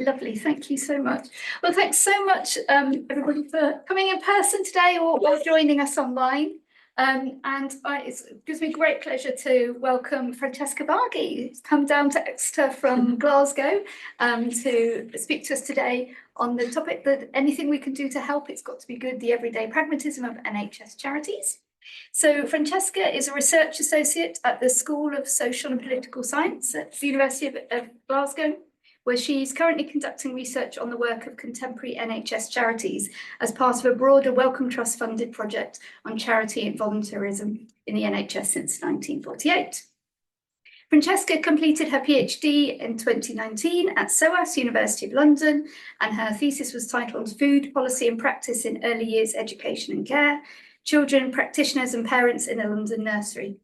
lovely. Thank you so much. Well, thanks so much, everybody, for coming in person today or joining us online. It gives me great pleasure to welcome Francesca Barghi, who's come down to Exeter from Glasgow to speak to us today on the topic that anything we can do to help, it's got to be good, the everyday pragmatism of NHS charities. So Francesca is a research associate at the School of Social and Political Science at the University of Glasgow, where she's currently conducting research on the work of contemporary NHS charities as part of a broader Wellcome Trust funded project on charity and voluntarism in the NHS since 1948. Francesca completed her PhD in 2019 at SOAS, University of London, and her thesis was titled Food Policy and Practice in Early Years Education and Care, Children, Practitioners and Parents in a London Nursery.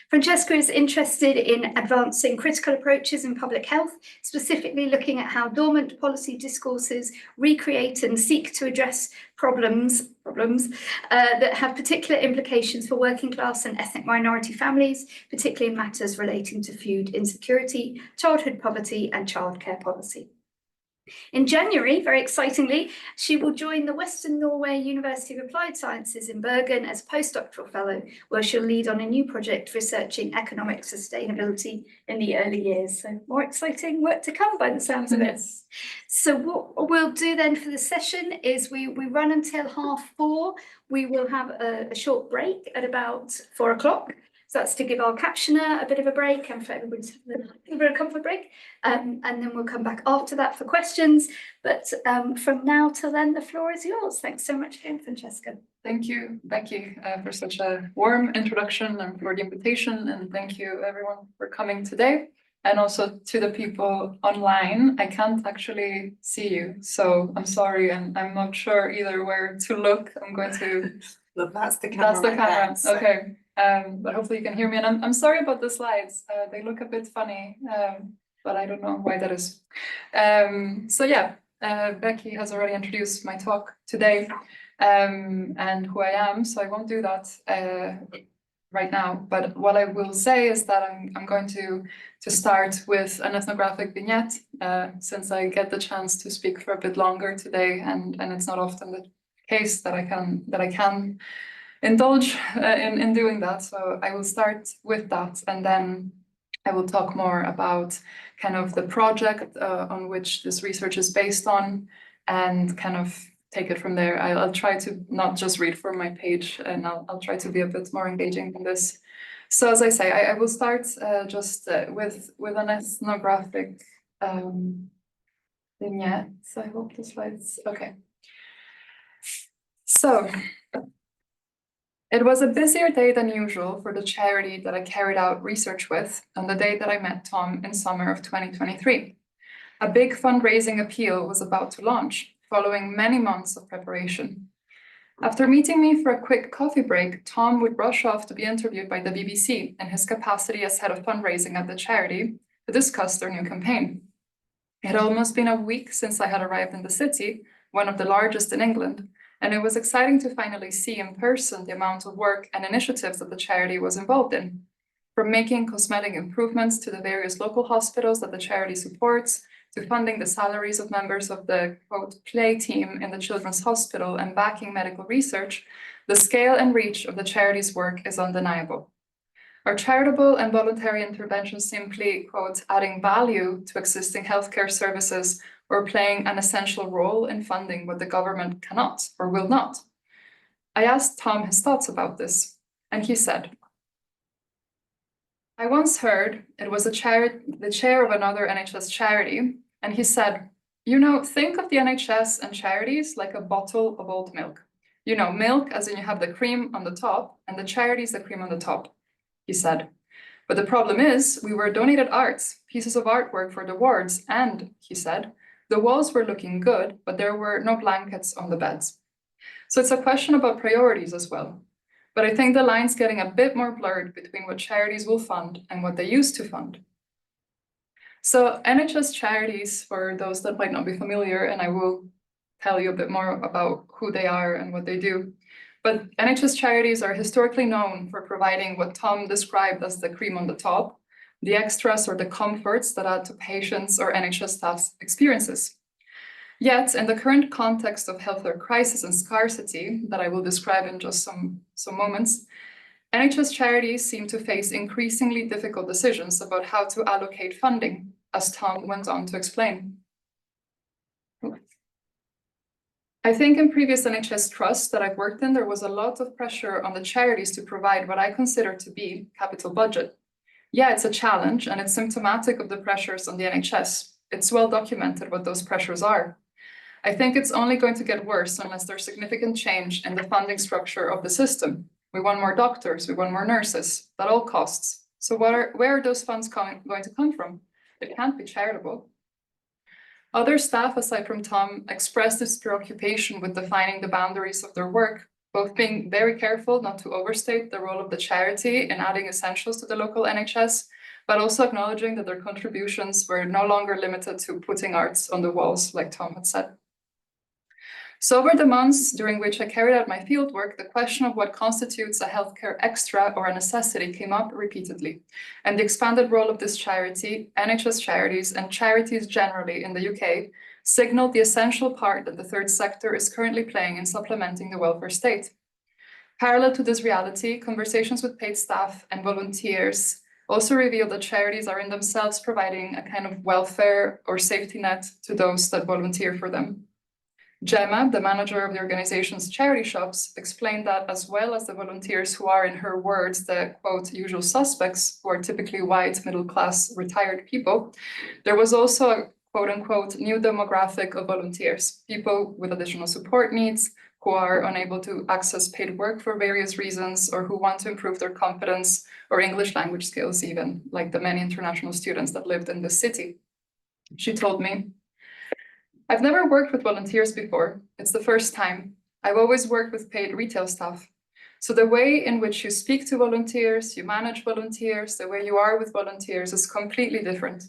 Francesca is interested in advancing critical approaches in public health, specifically looking at how dormant policy discourses recreate and seek to address problems that have particular implications for working class and ethnic minority families, particularly in matters relating to food insecurity, childhood poverty and childcare policy. In January, very excitingly, she will join the Western Norway University of Applied Sciences in Bergen as postdoctoral fellow, where she'll lead on a new project researching economic sustainability in the early years. So more exciting work to come by the sounds of it. So what we'll do then for the session is we run until 4:30. We will have a short break at about 4 o'clock. So that's to give our captioner a bit of a break and for everybody to have a bit of a comfort break. And then we'll come back after that for questions. But from now till then, the floor is yours. Thanks so much again, Francesca. Thank you, Becky, for such a warm introduction and for the invitation. And thank you, everyone, for coming today. And also to the people online. I can't actually see you, so I'm sorry. And I'm not sure either where to look. I'm going to... Look, that's the camera. That's the camera, so. Okay. But hopefully you can hear me, and I'm sorry about the slides. They look a bit funny, but I don't know why that is. So yeah, Becky has already introduced my talk today and who I am, so I won't do that right now. But what I will say is that I'm going to start with an ethnographic vignette, since I get the chance to speak for a bit longer today, and it's not often the case that I can indulge in doing that. So I will start with that, and then I will talk more about kind of the project on which this research is based on, and kind of take it from there. I'll try to not just read from my page, and I'll try to be a bit more engaging in this. So as I say, I will start just with an ethnographic vignette. So I hope the slides, okay. So, it was a busier day than usual for the charity that I carried out research with on the day that I met Tom in summer of 2023. A big fundraising appeal was about to launch, following many months of preparation. After meeting me for a quick coffee break, Tom would rush off to be interviewed by the BBC in his capacity as head of fundraising at the charity to discuss their new campaign. It had almost been a week since I had arrived in the city, one of the largest in England, and it was exciting to finally see in person the amount of work and initiatives that the charity was involved in. From making cosmetic improvements to the various local hospitals that the charity supports, to funding the salaries of members of the, quote, play team in the Children's Hospital and backing medical research, the scale and reach of the charity's work is undeniable. Are charitable and voluntary interventions simply, quote, adding value to existing healthcare services or playing an essential role in funding what the government cannot or will not? I asked Tom his thoughts about this, and he said, I once heard it was the chair of another NHS charity, and he said, you know, think of the NHS and charities like a bottle of old milk. You know, milk as in you have the cream on the top, and the charities the cream on the top, he said. But the problem is, we were donated arts, pieces of artwork for the wards, and, he said, the walls were looking good, but there were no blankets on the beds. So it's a question about priorities as well. But I think the line's getting a bit more blurred between what charities will fund and what they used to fund. So NHS charities, for those that might not be familiar, and I will tell you a bit more about who they are and what they do. But NHS charities are historically known for providing what Tom described as the cream on the top, the extras or the comforts that add to patients' or NHS staff's experiences. Yet, in the current context of healthcare crisis and scarcity that I will describe in just some moments, NHS charities seem to face increasingly difficult decisions about how to allocate funding, as Tom went on to explain. I think in previous NHS trusts that I've worked in, there was a lot of pressure on the charities to provide what I consider to be capital budget. Yeah, it's a challenge and it's symptomatic of the pressures on the NHS. It's well documented what those pressures are. I think it's only going to get worse unless there's significant change in the funding structure of the system. We want more doctors, we want more nurses, that all costs. So where are those funds going to come from? It can't be charitable. Other staff, aside from Tom, expressed this preoccupation with defining the boundaries of their work, both being very careful not to overstate the role of the charity in adding essentials to the local NHS, but also acknowledging that their contributions were no longer limited to putting arts on the walls, like Tom had said. So over the months during which I carried out my fieldwork, the question of what constitutes a healthcare extra or a necessity came up repeatedly, and the expanded role of this charity, NHS charities, and charities generally in the UK signaled the essential part that the third sector is currently playing in supplementing the welfare state. Parallel to this reality, conversations with paid staff and volunteers also revealed that charities are in themselves providing a kind of welfare or safety net to those that volunteer for them. Gemma, the manager of the organization's charity shops, explained that as well as the volunteers who are, in her words, the quote, usual suspects, who are typically white, middle-class, retired people, there was also a quote unquote new demographic of volunteers, people with additional support needs, who are unable to access paid work for various reasons, or who want to improve their confidence or English language skills even, like the many international students that lived in this city. She told me, I've never worked with volunteers before. It's the first time. I've always worked with paid retail staff. So the way in which you speak to volunteers, you manage volunteers, the way you are with volunteers is completely different.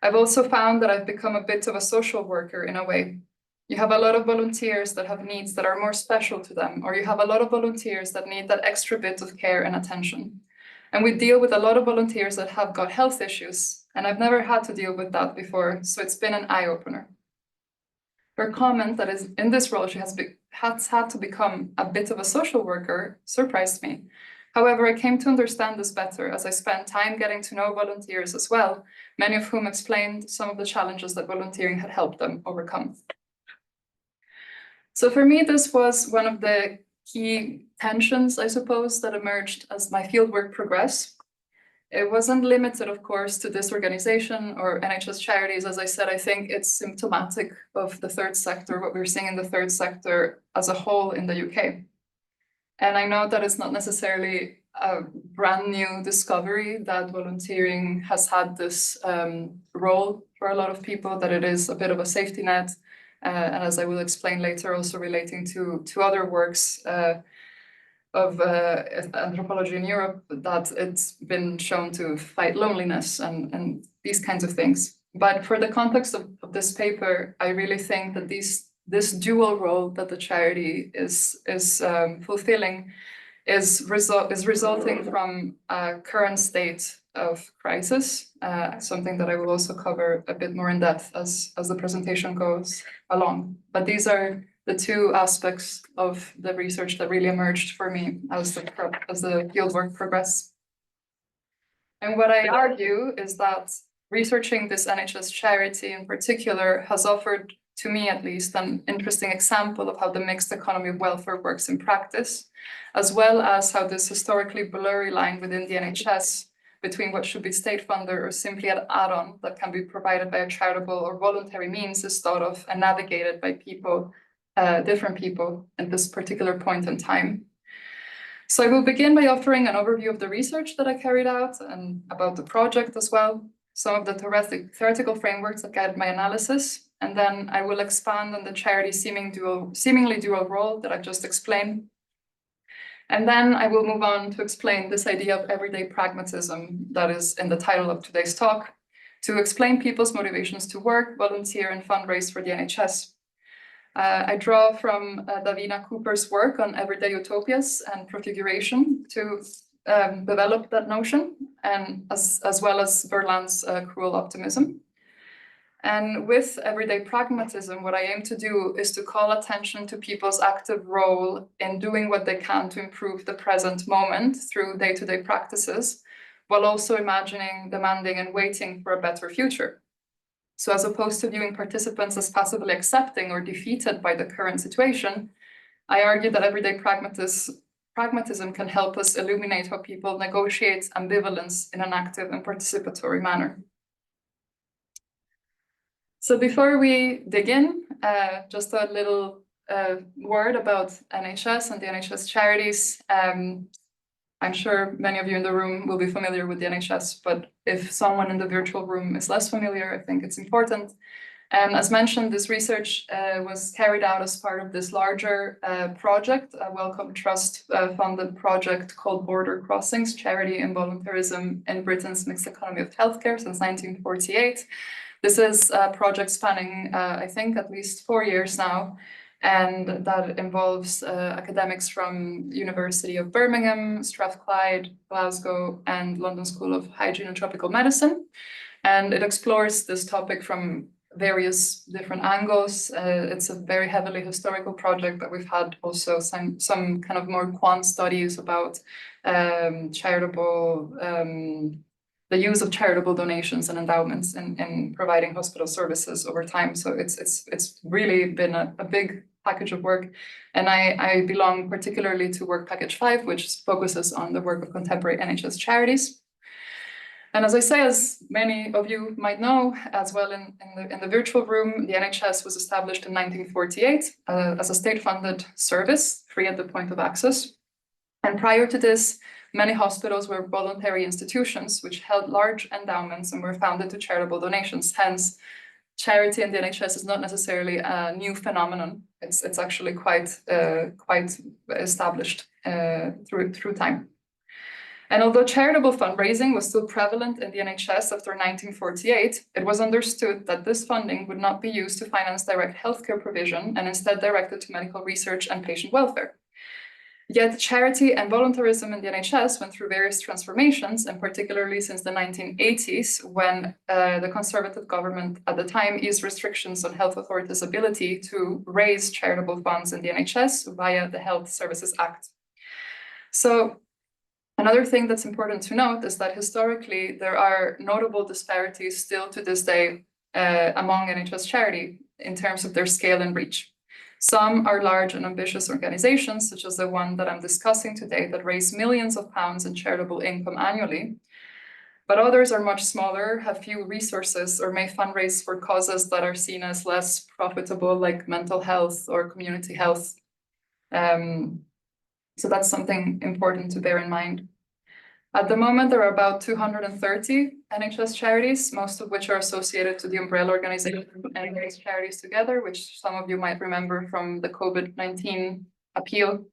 I've also found that I've become a bit of a social worker in a way. You have a lot of volunteers that have needs that are more special to them, or you have a lot of volunteers that need that extra bit of care and attention. And we deal with a lot of volunteers that have got health issues, and I've never had to deal with that before, so it's been an eye-opener. Her comment that is in this role she has had to become a bit of a social worker surprised me. However, I came to understand this better as I spent time getting to know volunteers as well, many of whom explained some of the challenges that volunteering had helped them overcome. So for me, this was one of the key tensions, I suppose, that emerged as my fieldwork progressed. It wasn't limited, of course, to this organization or NHS charities. As I said, I think it's symptomatic of the third sector, what we're seeing in the third sector as a whole in the UK. And I know that it's not necessarily a brand new discovery that volunteering has had this role for a lot of people, that it is a bit of a safety net. And as I will explain later, also relating to other works of anthropology in Europe, that it's been shown to fight loneliness and these kinds of things. But for the context of this paper, I really think that this dual role that the charity is fulfilling is resulting from a current state of crisis, something that I will also cover a bit more in depth as the presentation goes along. But these are the two aspects of the research that really emerged for me as the fieldwork progressed. And what I argue is that researching this NHS charity in particular has offered, to me at least, an interesting example of how the mixed economy of welfare works in practice, as well as how this historically blurry line within the NHS between what should be state-funded or simply an add-on that can be provided by a charitable or voluntary means is thought of and navigated by people, different people at this particular point in time. So I will begin by offering an overview of the research that I carried out and about the project as well, some of the theoretical frameworks that guided my analysis, and then I will expand on the charity's seemingly dual role that I've just explained. And then I will move on to explain this idea of everyday pragmatism that is in the title of today's talk, to explain people's motivations to work, volunteer, and fundraise for the NHS. I draw from Davina Cooper's work on everyday utopias and prefiguration to develop that notion, and as well as Berlant's cruel optimism. And with everyday pragmatism, what I aim to do is to call attention to people's active role in doing what they can to improve the present moment through day-to-day practices, while also imagining, demanding, and waiting for a better future. So as opposed to viewing participants as passively accepting or defeated by the current situation, I argue that everyday pragmatism can help us illuminate how people negotiate ambivalence in an active and participatory manner. So before we dig in, just a little word about NHS and the NHS charities. I'm sure many of you in the room will be familiar with the NHS, but if someone in the virtual room is less familiar, I think it's important. And as mentioned, this research was carried out as part of this larger project, a Wellcome Trust funded project called Border Crossings, Charity and Voluntarism in Britain's Mixed Economy of Healthcare since 1948. This is a project spanning, I think, at least 4 years now, and that involves academics from University of Birmingham, Strathclyde, Glasgow, and London School of Hygiene and Tropical Medicine. And it explores this topic from various different angles. It's a very heavily historical project, but we've had also some kind of more quant studies about charitable, the use of charitable donations and endowments in providing hospital services over time. So it's really been a big package of work. And I belong particularly to work package 5, which focuses on the work of contemporary NHS charities. And as I say, as many of you might know, as well in the virtual room, the NHS was established in 1948 as a state-funded service, free at the point of access. And prior to this, many hospitals were voluntary institutions which held large endowments and were founded to charitable donations. Hence, charity in the NHS is not necessarily a new phenomenon. It's actually quite established through time. And although charitable fundraising was still prevalent in the NHS after 1948, it was understood that this funding would not be used to finance direct healthcare provision and instead directed to medical research and patient welfare. Yet charity and voluntarism in the NHS went through various transformations, and particularly since the 1980s, when the Conservative government at the time eased restrictions on health authorities' ability to raise charitable funds in the NHS via the Health Services Act. So another thing that's important to note is that historically, there are notable disparities still to this day among NHS charity in terms of their scale and reach. Some are large and ambitious organizations, such as the one that I'm discussing today, that raise millions of pounds in charitable income annually. But others are much smaller, have few resources, or may fundraise for causes that are seen as less profitable, like mental health or community health. So that's something important to bear in mind. At the moment, there are about 230 NHS charities, most of which are associated to the umbrella organization NHS Charities Together, which some of you might remember from the COVID-19 appeal.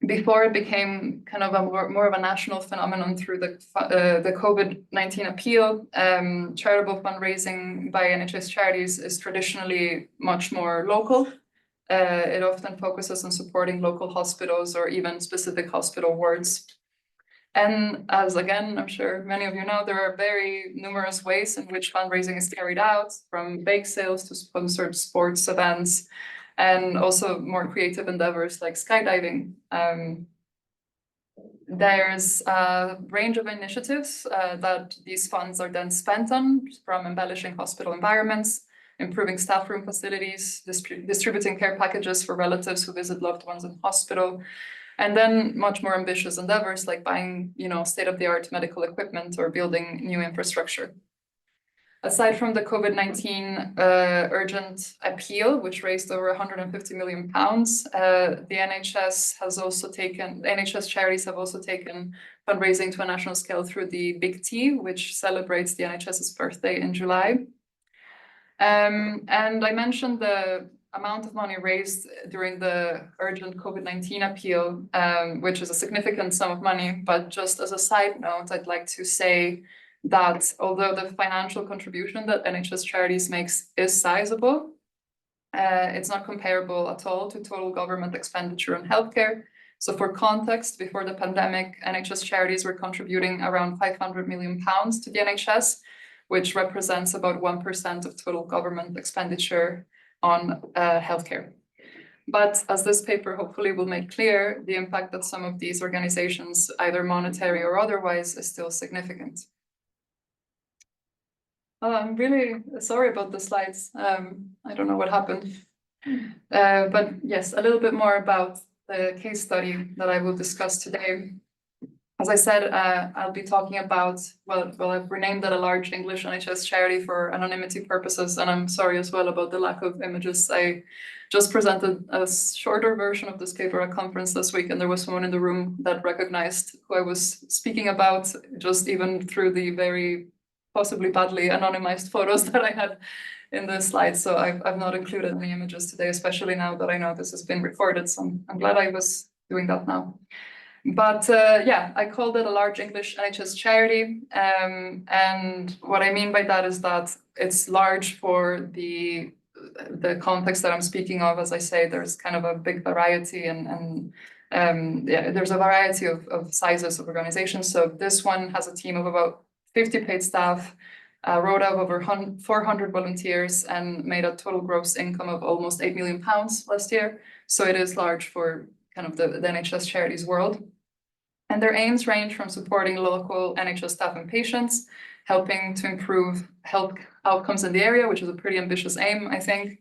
Before it became kind of a more of a national phenomenon through the COVID-19 appeal, charitable fundraising by NHS charities is traditionally much more local. It often focuses on supporting local hospitals or even specific hospital wards. And as again, I'm sure many of you know, there are very numerous ways in which fundraising is carried out, from bake sales to sponsored sports events, and also more creative endeavors like skydiving. There's a range of initiatives that these funds are then spent on, from embellishing hospital environments, improving staff room facilities, distributing care packages for relatives who visit loved ones in hospital, and then much more ambitious endeavors like buying, state-of-the-art medical equipment or building new infrastructure. Aside from the COVID-19 urgent appeal, which raised over 150 million pounds, the NHS charities have also taken fundraising to a national scale through the Big T, which celebrates the NHS's birthday in July. And I mentioned the amount of money raised during the urgent COVID-19 appeal, which is a significant sum of money. But just as a side note, I'd like to say that although the financial contribution that NHS charities makes is sizable, it's not comparable at all to total government expenditure on healthcare. So for context, before the pandemic, NHS charities were contributing around 500 million pounds to the NHS, which represents about 1% of total government expenditure on healthcare. But as this paper hopefully will make clear, the impact that some of these organizations, either monetary or otherwise, is still significant. I'm really sorry about the slides. I don't know what happened. But yes, a little bit more about the case study that I will discuss today. As I said, I'll be talking about, well, I've renamed it a large English NHS charity for anonymity purposes, and I'm sorry as well about the lack of images. I just presented a shorter version of this paper at a conference this week, and there was someone in the room that recognized who I was speaking about, just even through the very possibly badly anonymized photos that I had in the slides. So I've not included any images today, especially now that I know this has been recorded. So I'm glad I was doing that now. But yeah, I called it a large English NHS charity. And what I mean by that is that it's large for the context that I'm speaking of. As I say, there's kind of a big variety and yeah, there's a variety of sizes of organizations. So this one has a team of about 50 paid staff, wrote out over 400 volunteers, and made a total gross income of almost £8 million last year. So it is large for kind of the NHS charities world. And their aims range from supporting local NHS staff and patients, helping to improve health outcomes in the area, which is a pretty ambitious aim, I think.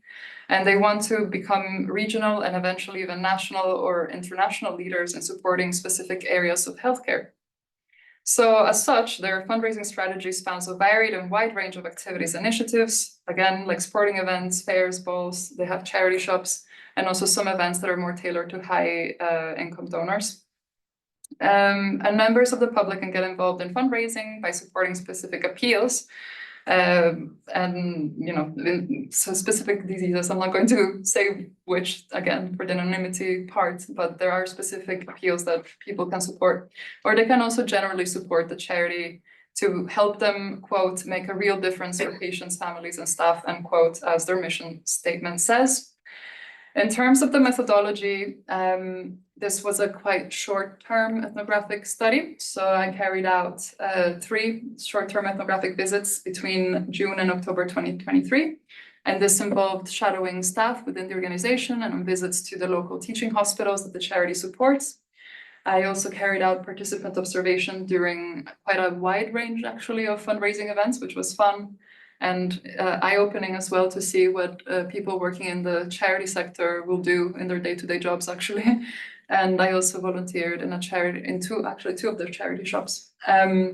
And they want to become regional and eventually even national or international leaders in supporting specific areas of healthcare. So as such, their fundraising strategy spans a varied and wide range of activities and initiatives, again, like sporting events, fairs, balls. They have charity shops, and also some events that are more tailored to high income donors. And members of the public can get involved in fundraising by supporting specific appeals. And, you know, so specific diseases, I'm not going to say which, again, for the anonymity part, but there are specific appeals that people can support, or they can also generally support the charity to help them, quote, make a real difference for patients, families, and staff, end quote, as their mission statement says. In terms of the methodology, this was a quite short-term ethnographic study. So I carried out 3 short-term ethnographic visits between June and October 2023. And this involved shadowing staff within the organization and on visits to the local teaching hospitals that the charity supports. I also carried out participant observation during quite a wide range, actually, of fundraising events, which was fun. And eye-opening as well to see what people working in the charity sector will do in their day-to-day jobs, actually. And I also volunteered in a charity, in two of their charity shops. I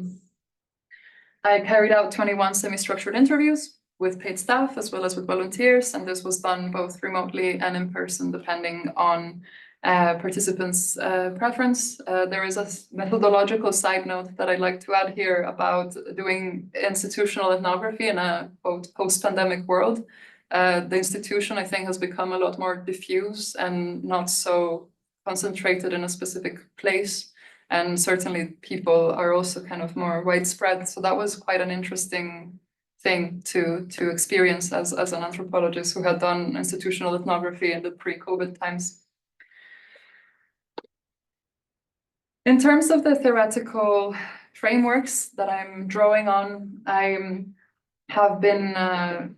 carried out 21 semi-structured interviews with paid staff as well as with volunteers, and this was done both remotely and in person, depending on participants' preference. There is a methodological side note that I'd like to add here about doing institutional ethnography in a quote post-pandemic world. The institution, I think, has become a lot more diffuse and not so concentrated in a specific place. And certainly people are also kind of more widespread. So that was quite an interesting thing to experience as an anthropologist who had done institutional ethnography in the pre-COVID times. In terms of the theoretical frameworks that I'm drawing on, I have been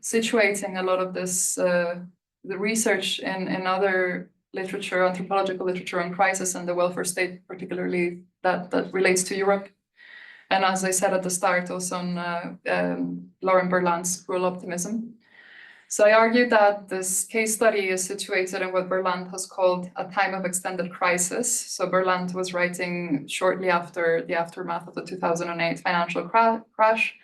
situating a lot of this, the research in other literature, anthropological literature on crisis and the welfare state, particularly that relates to Europe. And as I said at the start, also on Lauren Berlant's Cruel Optimism. So I argued that this case study is situated in what Berlant has called a time of extended crisis. So Berlant was writing shortly after the aftermath of the 2008 financial crash.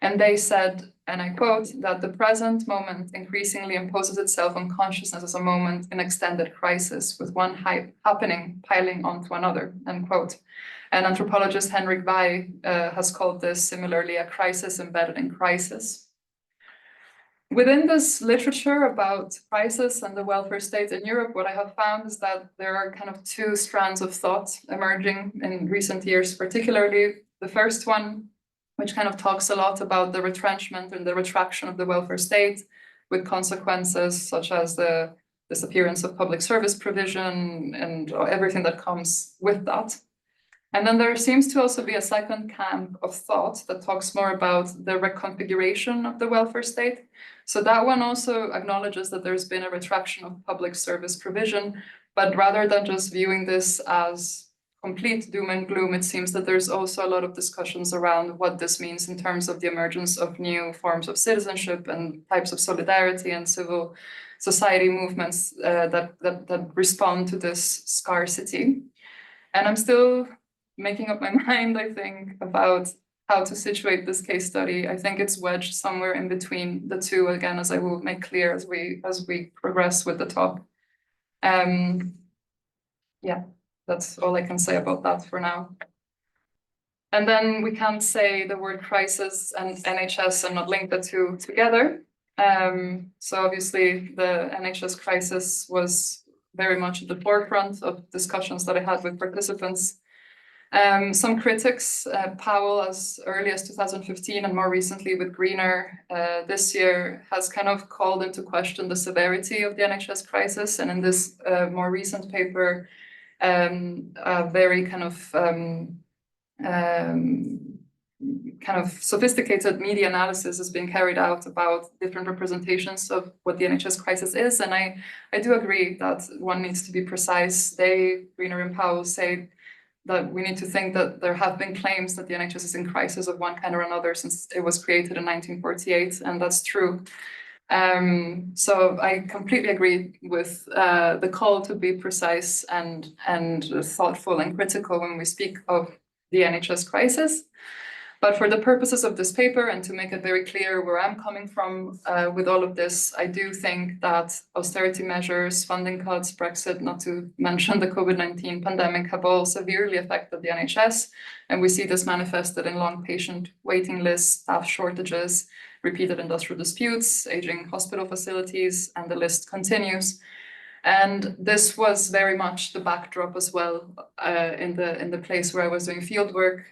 And they said, and I quote, that the present moment increasingly imposes itself on consciousness as a moment in extended crisis, with one happening piling onto another, end quote. And anthropologist Henrik Vai has called this similarly a crisis embedded in crisis. Within this literature about crisis and the welfare state in Europe, what I have found is that there are kind of 2 strands of thought emerging in recent years, particularly the first one, which kind of talks a lot about the retrenchment and the retraction of the welfare state, with consequences such as the disappearance of public service provision and everything that comes with that. And then there seems to also be a second camp of thought that talks more about the reconfiguration of the welfare state. So that one also acknowledges that there's been a retraction of public service provision, but rather than just viewing this as complete doom and gloom, it seems that there's also a lot of discussions around what this means in terms of the emergence of new forms of citizenship and types of solidarity and civil society movements that respond to this scarcity. And I'm still making up my mind, I think, about how to situate this case study. I think it's wedged somewhere in between the two, again, as I will make clear as we progress with the talk. Yeah, that's all I can say about that for now. And then we can't say the word crisis and NHS and not link the two together. So obviously the NHS crisis was very much at the forefront of discussions that I had with participants. Some critics, Powell as early as 2015 and more recently with Greener this year, has kind of called into question the severity of the NHS crisis. And in this more recent paper, a very kind of sophisticated media analysis is being carried out about different representations of what the NHS crisis is. And I do agree that one needs to be precise. They, Greener and Powell, say that we need to think that there have been claims that the NHS is in crisis of one kind or another since it was created in 1948, and that's true. So I completely agree with the call to be precise and thoughtful and critical when we speak of the NHS crisis. But for the purposes of this paper and to make it very clear where I'm coming from with all of this, I do think that austerity measures, funding cuts, Brexit, not to mention the COVID-19 pandemic, have all severely affected the NHS. And we see this manifested in long patient waiting lists, staff shortages, repeated industrial disputes, aging hospital facilities, and the list continues. And this was very much the backdrop as well in the place where I was doing field work.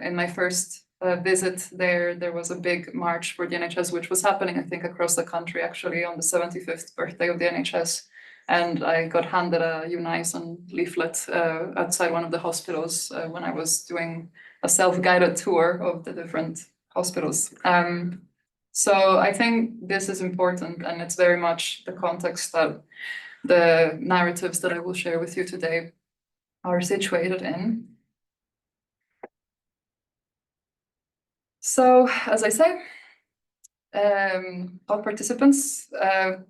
In my first visit there was a big march for the NHS, which was happening, I think, across the country, actually, on the 75th birthday of the NHS. And I got handed a Unison leaflet outside one of the hospitals when I was doing a self-guided tour of the different hospitals. So I think this is important, and it's very much the context that the narratives that I will share with you today are situated in. So, as I say, all participants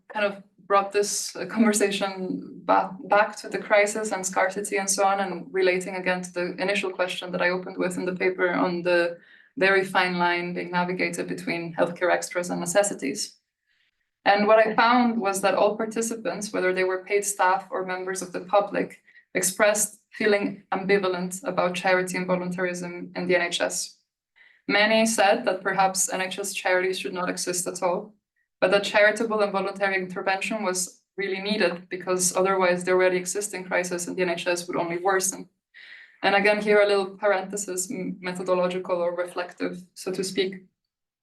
kind of brought this conversation back to the crisis and scarcity and so on, and relating again to the initial question that I opened with in the paper on the very fine line being navigated between healthcare extras and necessities. And what I found was that all participants, whether they were paid staff or members of the public, expressed feeling ambivalent about charity and voluntarism in the NHS. Many said that perhaps NHS charities should not exist at all, but that charitable and voluntary intervention was really needed because otherwise the already existing crisis in the NHS would only worsen. And again, here a little parenthesis, methodological or reflective, so to speak,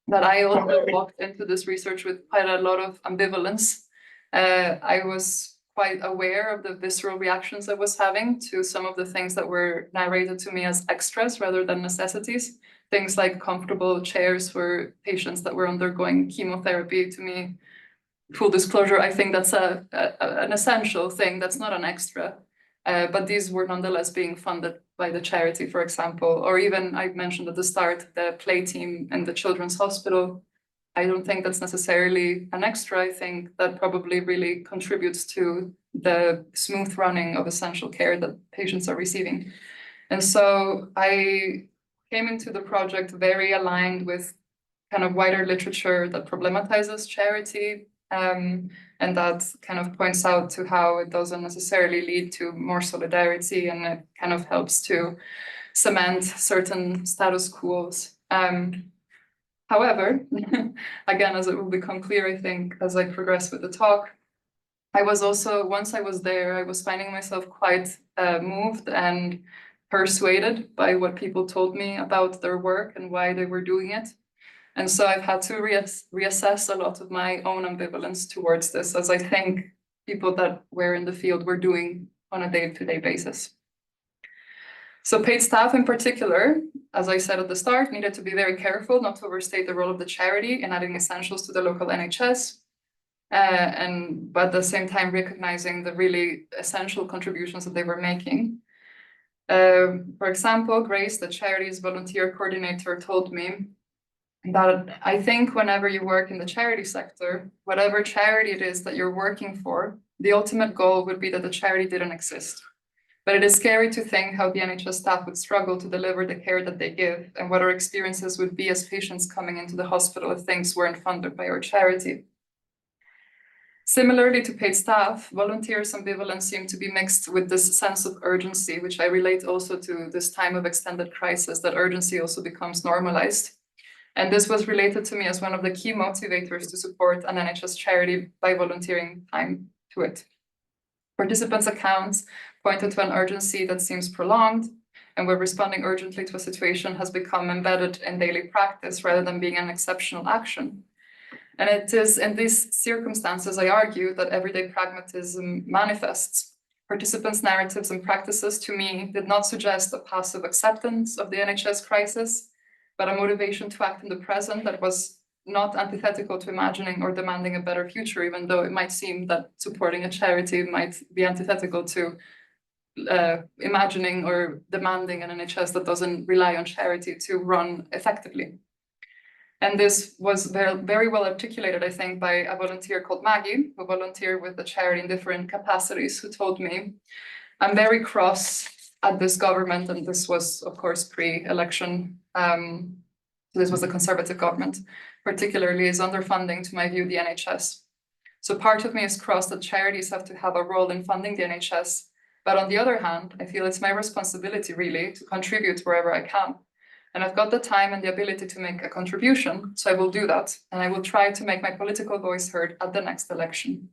that I also walked into this research with quite a lot of ambivalence. I was quite aware of the visceral reactions I was having to some of the things that were narrated to me as extras rather than necessities. Things like comfortable chairs for patients that were undergoing chemotherapy. To me, full disclosure, I think that's an essential thing, that's not an extra. But these were nonetheless being funded by the charity, for example, or even I mentioned at the start, the play team in the Children's Hospital. I don't think that's necessarily an extra. I think that probably really contributes to the smooth running of essential care that patients are receiving. And so I came into the project very aligned with kind of wider literature that problematizes charity, and that kind of points out to how it doesn't necessarily lead to more solidarity, and it kind of helps to cement certain status quos. However, again, as it will become clear, I think, as I progress with the talk, I was also, once I was there, I was finding myself quite moved and persuaded by what people told me about their work and why they were doing it. And so I've had to reassess a lot of my own ambivalence towards this, as I think people that were in the field were doing on a day-to-day basis. So paid staff in particular, as I said at the start, needed to be very careful not to overstate the role of the charity in adding essentials to the local NHS, but at the same time recognizing the really essential contributions that they were making. For example, Grace, the charity's volunteer coordinator, told me that I think whenever you work in the charity sector, whatever charity it is that you're working for, the ultimate goal would be that the charity didn't exist. But it is scary to think how the NHS staff would struggle to deliver the care that they give and what our experiences would be as patients coming into the hospital if things weren't funded by our charity. Similarly to paid staff, volunteers' ambivalence seem to be mixed with this sense of urgency, which I relate also to this time of extended crisis, that urgency also becomes normalized. And this was related to me as one of the key motivators to support an NHS charity by volunteering time to it. Participants' accounts pointed to an urgency that seems prolonged, and where responding urgently to a situation has become embedded in daily practice rather than being an exceptional action. And it is in these circumstances, I argue, that everyday pragmatism manifests. Participants' narratives and practices, to me, did not suggest a passive acceptance of the NHS crisis, but a motivation to act in the present that was not antithetical to imagining or demanding a better future, even though it might seem that supporting a charity might be antithetical to imagining or demanding an NHS that doesn't rely on charity to run effectively. And this was very, very well articulated, I think, by a volunteer called Maggie, who volunteered with the charity in different capacities, who told me, I'm very cross at this government, and this was, of course, pre-election. This was a Conservative government, particularly is underfunding, to my view, the NHS. So part of me is cross that charities have to have a role in funding the NHS. But on the other hand, I feel it's my responsibility, really, to contribute wherever I can. And I've got the time and the ability to make a contribution, so I will do that. And I will try to make my political voice heard at the next election.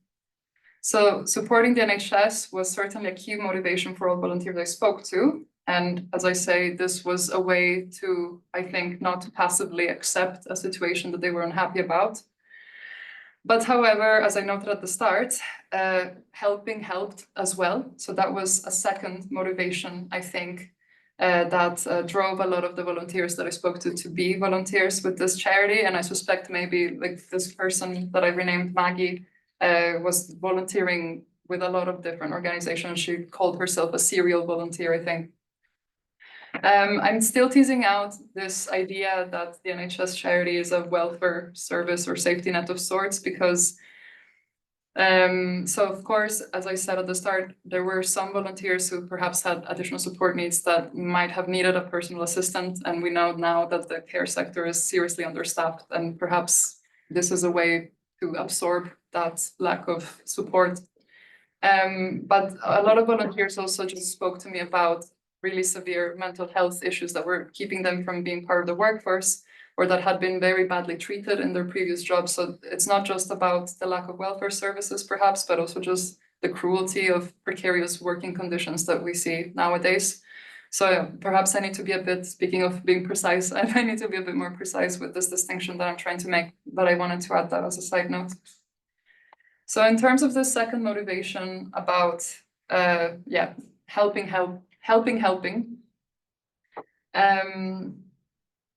So supporting the NHS was certainly a key motivation for all volunteers I spoke to. And as I say, this was a way to, I think, not passively accept a situation that they were unhappy about. But however, as I noted at the start, helping helped as well. So that was a second motivation, I think, that drove a lot of the volunteers that I spoke to be volunteers with this charity. And I suspect maybe like this person that I renamed Maggie was volunteering with a lot of different organizations. She called herself a serial volunteer, I think. I'm still teasing out this idea that the NHS charity is a welfare service or safety net of sorts, because so of course, as I said at the start, there were some volunteers who perhaps had additional support needs that might have needed a personal assistant. And we know now that the care sector is seriously understaffed, and perhaps this is a way to absorb that lack of support. But a lot of volunteers also just spoke to me about really severe mental health issues that were keeping them from being part of the workforce, or that had been very badly treated in their previous jobs. So it's not just about the lack of welfare services, perhaps, but also just the cruelty of precarious working conditions that we see nowadays. So perhaps I need to be a bit, speaking of being precise, I need to be a bit more precise with this distinction that I'm trying to make, but I wanted to add that as a side note. So in terms of the second motivation about, helping.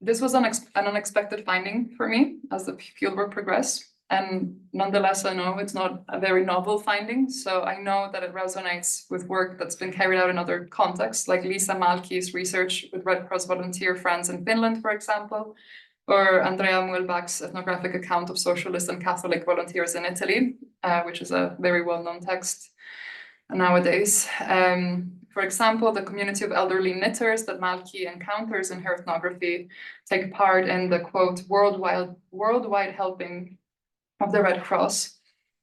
This was an unexpected finding for me as the fieldwork progressed. And nonetheless, I know it's not a very novel finding. So I know that it resonates with work that's been carried out in other contexts, like Lisa Malki's research with Red Cross volunteer friends in Finland, for example, or Andrea Muelbach's ethnographic account of socialist and Catholic volunteers in Italy, which is a very well-known text nowadays. For example, the community of elderly knitters that Malki encounters in her ethnography take part in the, quote, worldwide helping of the Red Cross,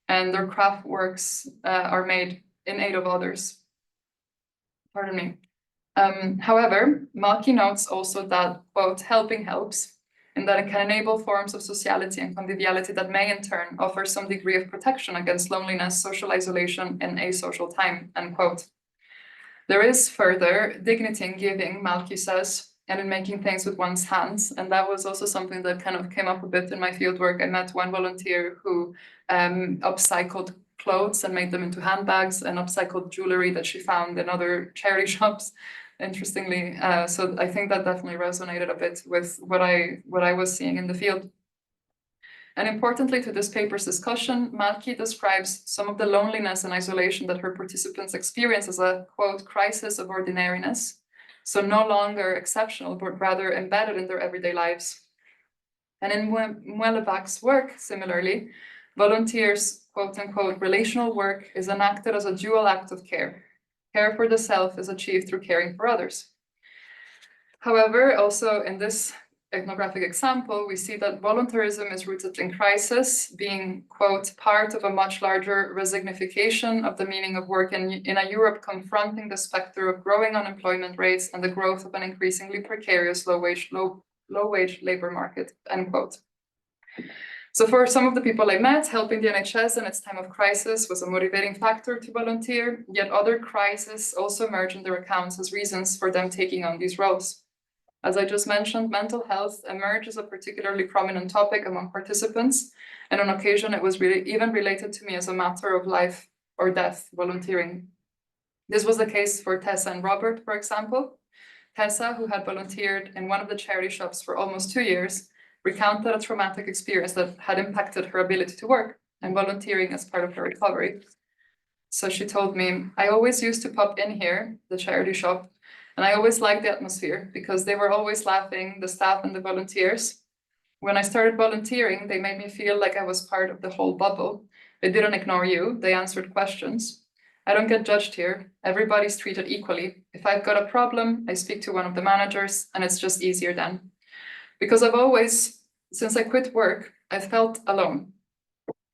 and their craft works are made in aid of others. Pardon me. However, Malki notes also that, quote, helping helps, and that it can enable forms of sociality and conviviality that may in turn offer some degree of protection against loneliness, social isolation, and asocial time, end quote. There is further dignity in giving, Malki says, and in making things with one's hands. And that was also something that kind of came up a bit in my fieldwork. I met one volunteer who upcycled clothes and made them into handbags, and upcycled jewelry that she found in other charity shops. interestingly. So I think that definitely resonated a bit with what I was seeing in the field. And importantly to this paper's discussion, Malki describes some of the loneliness and isolation that her participants experience as a, quote, crisis of ordinariness. So no longer exceptional, but rather embedded in their everyday lives. And in Muelebach's work, similarly, volunteers, quote unquote, relational work is enacted as a dual act of care. Care for the self is achieved through caring for others. However, also in this ethnographic example, we see that voluntarism is rooted in crisis, being, quote, part of a much larger resignification of the meaning of work in a Europe confronting the specter of growing unemployment rates and the growth of an increasingly precarious low-wage labor market, end quote. So for some of the people I met, helping the NHS in its time of crisis was a motivating factor to volunteer, yet other crises also emerge in their accounts as reasons for them taking on these roles. As I just mentioned, mental health emerged as a particularly prominent topic among participants, and on occasion it was even related to me as a matter of life or death volunteering. This was the case for Tessa and Robert, for example. Tessa, who had volunteered in one of the charity shops for almost 2 years, recounted a traumatic experience that had impacted her ability to work and volunteering as part of her recovery. So she told me, I always used to pop in here, the charity shop, and I always liked the atmosphere because they were always laughing, the staff and the volunteers. When I started volunteering, they made me feel like I was part of the whole bubble. They didn't ignore you, they answered questions. I don't get judged here. Everybody's treated equally. If I've got a problem, I speak to one of the managers and it's just easier then. Because I've always, since I quit work, I've felt alone.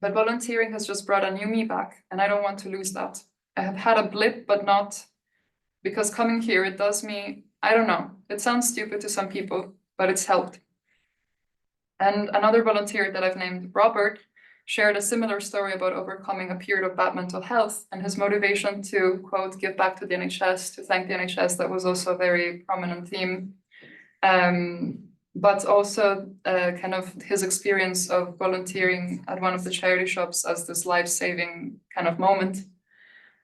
But volunteering has just brought a new me back and I don't want to lose that. I have had a blip, but not because coming here, it does me, I don't know, it sounds stupid to some people, but it's helped. And another volunteer that I've named Robert shared a similar story about overcoming a period of bad mental health and his motivation to, quote, give back to the NHS, to thank the NHS. That was also a very prominent theme. But also kind of his experience of volunteering at one of the charity shops as this life-saving kind of moment.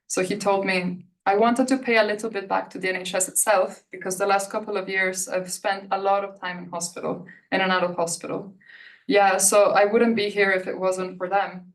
So he told me, I wanted to pay a little bit back to the NHS itself because the last couple of years I've spent a lot of time in hospital, in and out of hospital. Yeah, so I wouldn't be here if it wasn't for them.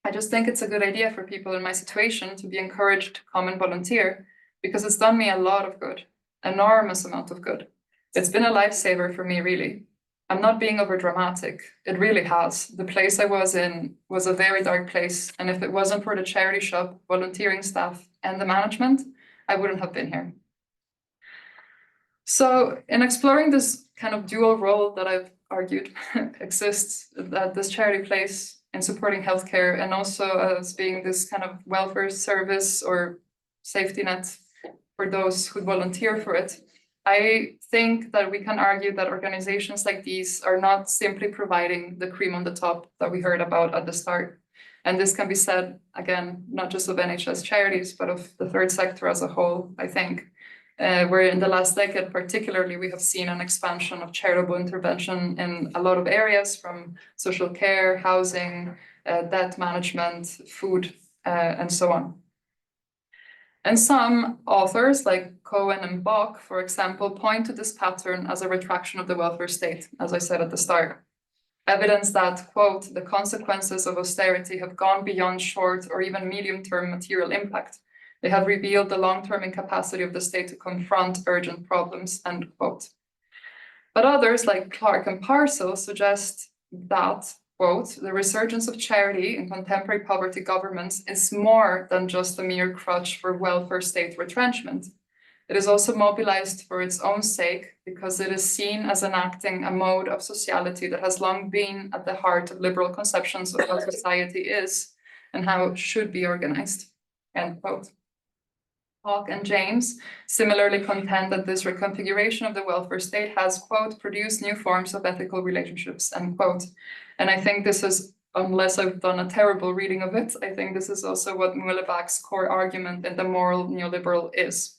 I just think it's a good idea for people in my situation to be encouraged to come and volunteer because it's done me a lot of good, enormous amount of good. It's been a lifesaver for me, really. I'm not being over dramatic. It really has. The place I was in was a very dark place. And if it wasn't for the charity shop, volunteering staff, and the management, I wouldn't have been here. So in exploring this kind of dual role that I've argued exists that this charity plays in supporting healthcare and also as being this kind of welfare service or safety net for those who volunteer for it, I think that we can argue that organizations like these are not simply providing the cream on the top that we heard about at the start. And this can be said, again, not just of NHS charities, but of the third sector as a whole, I think, where in the last decade, particularly, we have seen an expansion of charitable intervention in a lot of areas from social care, housing, debt management, food, and so on. And some authors like Cohen and Bach, for example, point to this pattern as a retraction of the welfare state, as I said at the start. Evidence that, quote, the consequences of austerity have gone beyond short or even medium-term material impact. They have revealed the long-term incapacity of the state to confront urgent problems, end quote. But others like Clark and Parcel suggest that, quote, the resurgence of charity in contemporary poverty governments is more than just a mere crutch for welfare state retrenchment. It is also mobilized for its own sake because it is seen as enacting a mode of sociality that has long been at the heart of liberal conceptions of what society is and how it should be organized, end quote. Hawke and James similarly contend that this reconfiguration of the welfare state has, quote, produced new forms of ethical relationships, end quote. And I think this is, unless I've done a terrible reading of it, I think this is also what Muelebach's core argument in the moral neoliberal is.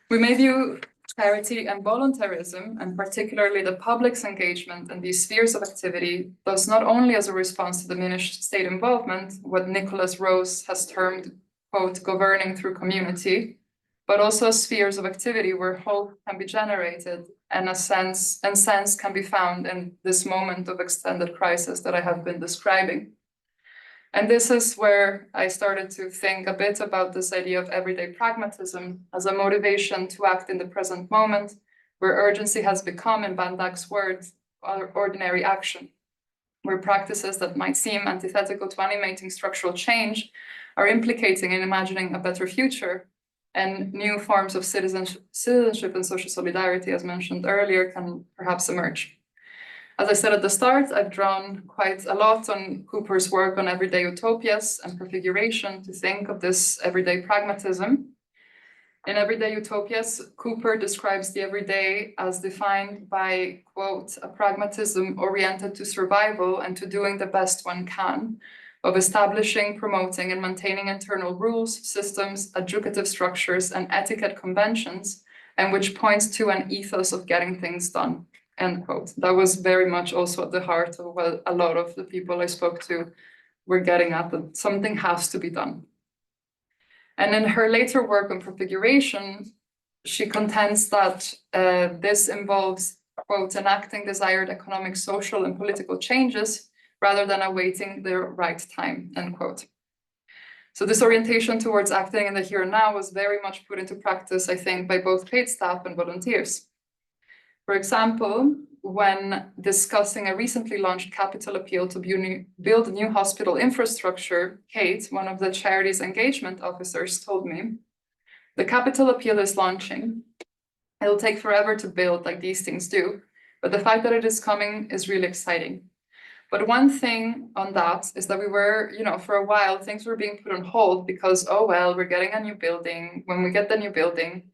We may view charity and voluntarism, and particularly the public's engagement in these spheres of activity, thus not only as a response to diminished state involvement, what Nicholas Rose has termed, quote, governing through community, but also spheres of activity where hope can be generated and sense can be found in this moment of extended crisis that I have been describing. And this is where I started to think a bit about this idea of everyday pragmatism as a motivation to act in the present moment, where urgency has become, in Van Dijk's words, ordinary action, where practices that might seem antithetical to animating structural change are implicating in imagining a better future, and new forms of citizenship and social solidarity, as mentioned earlier, can perhaps emerge. As I said at the start, I've drawn quite a lot on Cooper's work on everyday utopias and prefiguration to think of this everyday pragmatism. In Everyday Utopias, Cooper describes the everyday as defined by, quote, a pragmatism oriented to survival and to doing the best one can, of establishing, promoting, and maintaining internal rules, systems, adjudicative structures, and etiquette conventions, and which points to an ethos of getting things done, end quote. That was very much also at the heart of what a lot of the people I spoke to were getting at, that something has to be done. And in her later work on prefiguration, she contends that this involves, quote, enacting desired economic, social, and political changes rather than awaiting the right time, end quote. So this orientation towards acting in the here and now was very much put into practice, I think, by both paid staff and volunteers. For example, when discussing a recently launched capital appeal to build a new hospital infrastructure, Kate, one of the charity's engagement officers, told me, the capital appeal is launching. It'll take forever to build, like these things do, but the fact that it is coming is really exciting. But one thing on that is that we were, for a while, things were being put on hold because, oh, well, we're getting a new building. When we get the new building,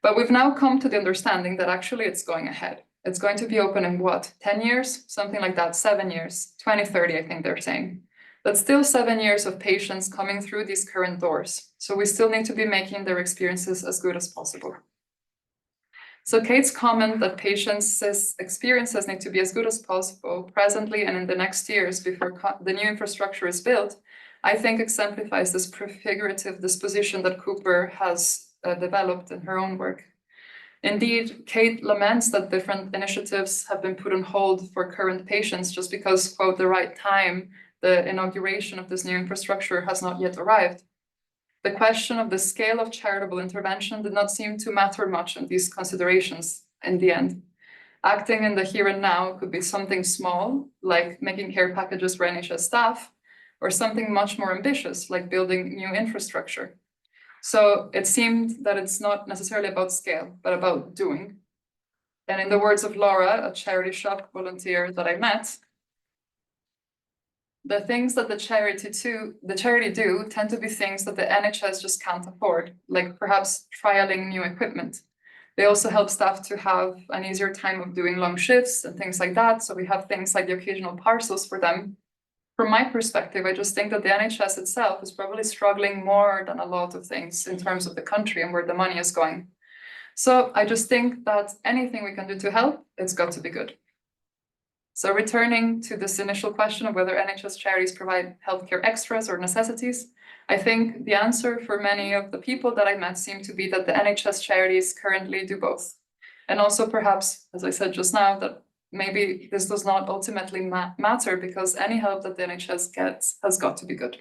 but we've now come to the understanding that actually it's going ahead. It's going to be open in what, 10 years? Something like that, 7 years, 2030, I think they're saying. That's still 7 years of patients coming through these current doors. So we still need to be making their experiences as good as possible. So Kate's comment that patients' experiences need to be as good as possible presently and in the next years before the new infrastructure is built, I think exemplifies this prefigurative disposition that Cooper has developed in her own work. Indeed, Kate laments that different initiatives have been put on hold for current patients just because, quote, the right time, the inauguration of this new infrastructure has not yet arrived. The question of the scale of charitable intervention did not seem to matter much in these considerations in the end. Acting in the here and now could be something small, like making care packages for NHS staff, or something much more ambitious, like building new infrastructure. So it seemed that it's not necessarily about scale, but about doing. And in the words of Laura, a charity shop volunteer that I met, the things that the charity do tend to be things that the NHS just can't afford, like perhaps trialing new equipment. They also help staff to have an easier time of doing long shifts and things like that. So we have things like the occasional parcels for them. From my perspective, I just think that the NHS itself is probably struggling more than a lot of things in terms of the country and where the money is going. So I just think that anything we can do to help, it's got to be good. So returning to this initial question of whether NHS charities provide healthcare extras or necessities, I think the answer for many of the people that I met seemed to be that the NHS charities currently do both. And also perhaps, as I said just now, that maybe this does not ultimately matter because any help that the NHS gets has got to be good.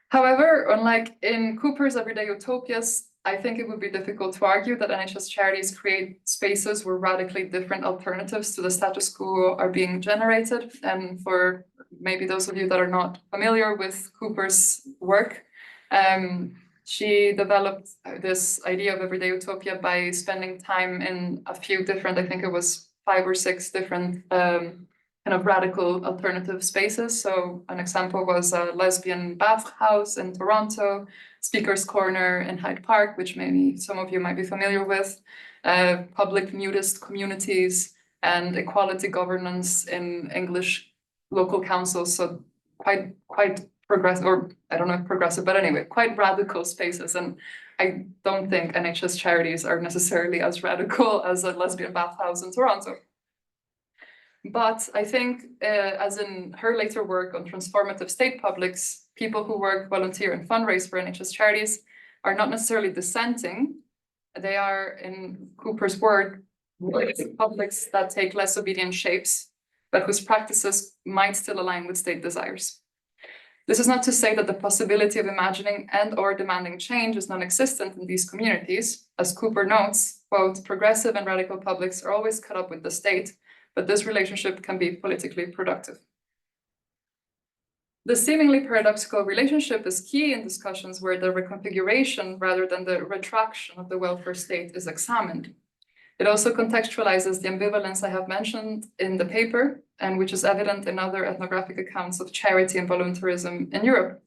However, unlike in Cooper's Everyday Utopias, I think it would be difficult to argue that NHS charities create spaces where radically different alternatives to the status quo are being generated. And for maybe those of you that are not familiar with Cooper's work, she developed this idea of Everyday Utopia by spending time in a few different, I think it was 5 or 6 different kind of radical alternative spaces. So an example was a lesbian bathhouse in Toronto, Speaker's Corner in Hyde Park, which maybe some of you might be familiar with, public nudist communities, and equality governance in English local councils. So quite progressive, or I don't know if progressive, but anyway, quite radical spaces. And I don't think NHS charities are necessarily as radical as a lesbian bathhouse in Toronto. But I think, as in her later work on transformative state publics, people who work, volunteer, and fundraise for NHS charities are not necessarily dissenting. They are, in Cooper's word, publics that take less obedient shapes, but whose practices might still align with state desires. This is not to say that the possibility of imagining and/or demanding change is non-existent in these communities. As Cooper notes, quote, progressive and radical publics are always caught up with the state, but this relationship can be politically productive. The seemingly paradoxical relationship is key in discussions where the reconfiguration rather than the retraction of the welfare state is examined. It also contextualizes the ambivalence I have mentioned in the paper, and which is evident in other ethnographic accounts of charity and voluntarism in Europe.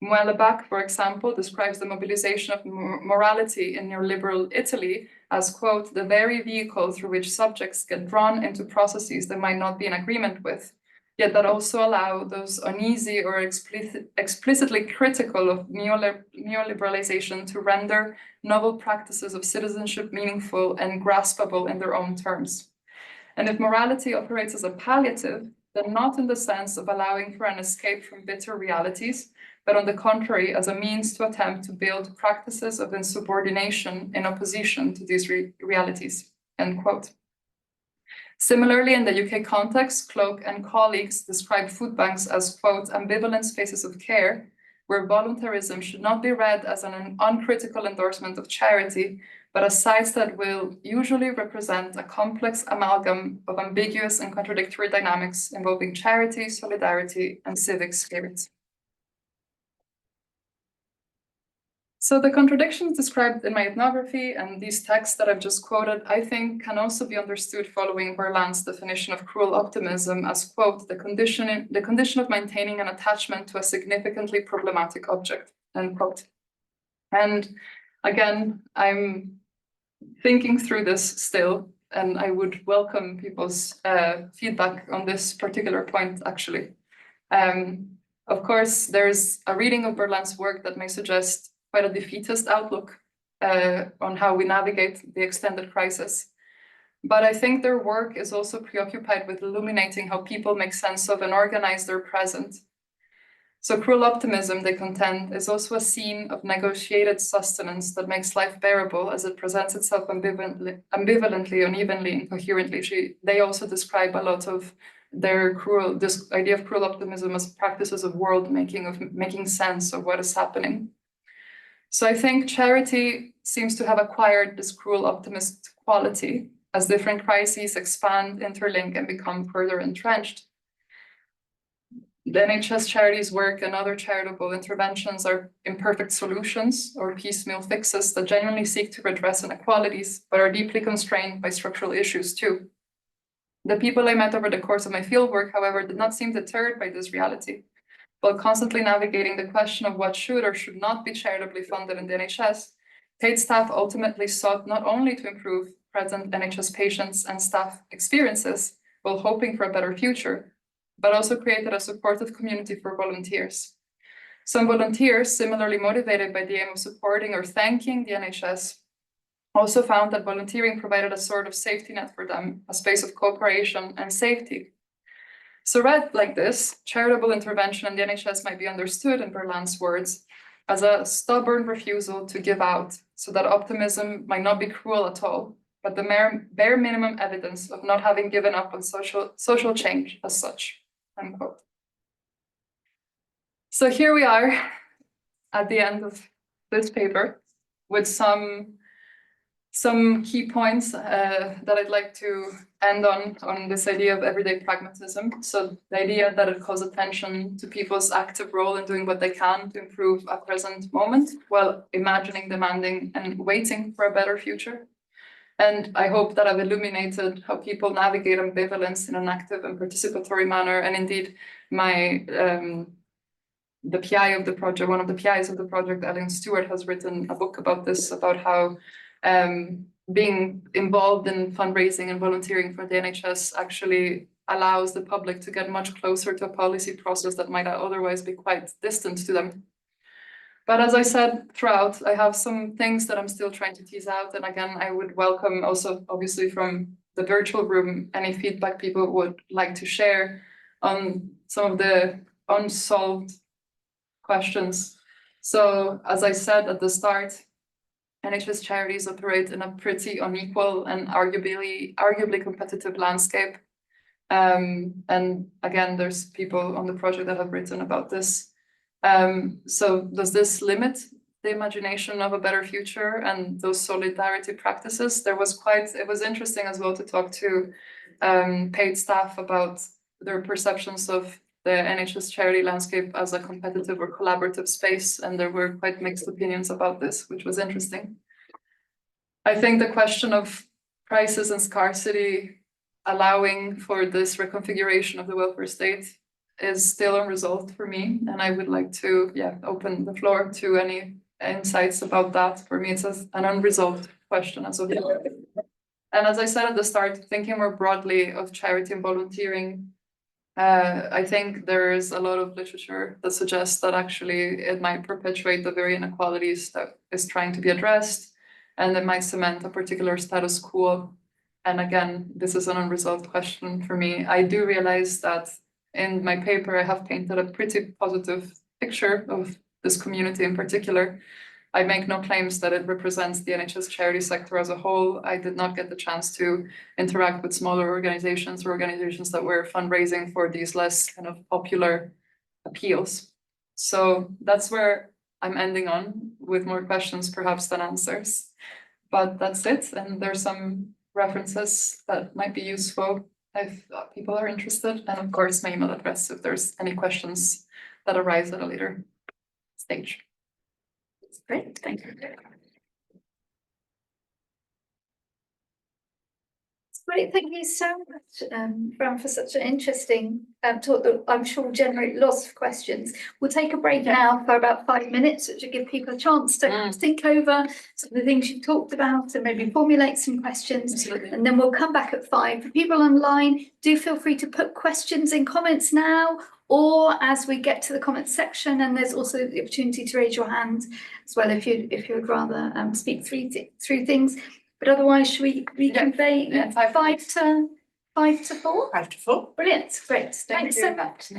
Muellebach, for example, describes the mobilization of morality in neoliberal Italy as, quote, the very vehicle through which subjects get drawn into processes they might not be in agreement with, yet that also allow those uneasy or explicitly critical of neoliberalization to render novel practices of citizenship meaningful and graspable in their own terms. And if morality operates as a palliative, then not in the sense of allowing for an escape from bitter realities, but on the contrary, as a means to attempt to build practices of insubordination in opposition to these realities, end quote. Similarly, in the UK context, Cloak and colleagues describe food banks as, quote, ambivalent spaces of care, where voluntarism should not be read as an uncritical endorsement of charity, but as sites that will usually represent a complex amalgam of ambiguous and contradictory dynamics involving charity, solidarity, and civic spirit. So the contradictions described in my ethnography and these texts that I've just quoted, I think, can also be understood following Berlant's definition of cruel optimism as, quote, the condition of maintaining an attachment to a significantly problematic object, end quote. And again, I'm thinking through this still, and I would welcome people's feedback on this particular point, actually. Of course, there's a reading of Berlant's work that may suggest quite a defeatist outlook on how we navigate the extended crisis. But I think their work is also preoccupied with illuminating how people make sense of and organize their present. So cruel optimism, they contend, is also a scene of negotiated sustenance that makes life bearable as it presents itself ambivalently, unevenly, and coherently. They also describe a lot of their this idea of cruel optimism as practices of world making, of making sense of what is happening. So I think charity seems to have acquired this cruel optimist quality as different crises expand, interlink, and become further entrenched. The NHS charities work and other charitable interventions are imperfect solutions or piecemeal fixes that genuinely seek to redress inequalities, but are deeply constrained by structural issues too. The people I met over the course of my fieldwork, however, did not seem deterred by this reality. While constantly navigating the question of what should or should not be charitably funded in the NHS, paid staff ultimately sought not only to improve present NHS patients and staff experiences while hoping for a better future, but also created a supportive community for volunteers. Some volunteers, similarly motivated by the aim of supporting or thanking the NHS, also found that volunteering provided a sort of safety net for them, a space of cooperation and safety. So read like this, charitable intervention in the NHS might be understood, in Berlant's words, as a stubborn refusal to give out, so that optimism might not be cruel at all, but the bare minimum evidence of not having given up on social change as such, unquote. So here we are at the end of this paper with some key points that I'd like to end on this idea of everyday pragmatism. So the idea that it calls attention to people's active role in doing what they can to improve a present moment while imagining, demanding, and waiting for a better future. And I hope that I've illuminated how people navigate ambivalence in an active and participatory manner. And indeed, the PI of the project, one of the PIs of the project, Ellen Stewart, has written a book about this, about how being involved in fundraising and volunteering for the NHS actually allows the public to get much closer to a policy process that might otherwise be quite distant to them. But as I said throughout, I have some things that I'm still trying to tease out. And again, I would welcome also, obviously, from the virtual room, any feedback people would like to share on some of the unsolved questions So as I said at the start, NHS charities operate in a pretty unequal and arguably competitive landscape. And again, there's people on the project that have written about this. So does this limit the imagination of a better future and those solidarity practices? It was interesting as well to talk to paid staff about their perceptions of the NHS charity landscape as a competitive or collaborative space, and there were quite mixed opinions about this, which was interesting. I think the question of prices and scarcity allowing for this reconfiguration of the welfare state is still unresolved for me, and I would like to open the floor to any insights about that. For me, it's an unresolved question as of yet. And as I said at the start, thinking more broadly of charity and volunteering, I think there is a lot of literature that suggests that actually it might perpetuate the very inequalities that is trying to be addressed, and it might cement a particular status quo. And again, this is an unresolved question for me. I do realize that in my paper, I have painted a pretty positive picture of this community in particular. I make no claims that it represents the NHS charity sector as a whole. I did not get the chance to interact with smaller organizations or organizations that were fundraising for these less kind of popular appeals. So that's where I'm ending on, with more questions perhaps than answers. But that's it, and there's some references that might be useful if people are interested, and of course my email address if there's any questions that arise at a later stage. Great, thank you. Great, thank you so much, Bram, for such an interesting talk that I'm sure will generate lots of questions. We'll take a break now for about 5 minutes to give people a chance to think over some of the things you've talked about and maybe formulate some questions. Absolutely. And then we'll come back at 5. For people online, do feel free to put questions in comments now, or as we get to the comments section, and there's also the opportunity to raise your hand as well if you would rather speak through things. But otherwise, should we reconvene at 5 to 4? 5 to 4. Brilliant, great. Thanks so much.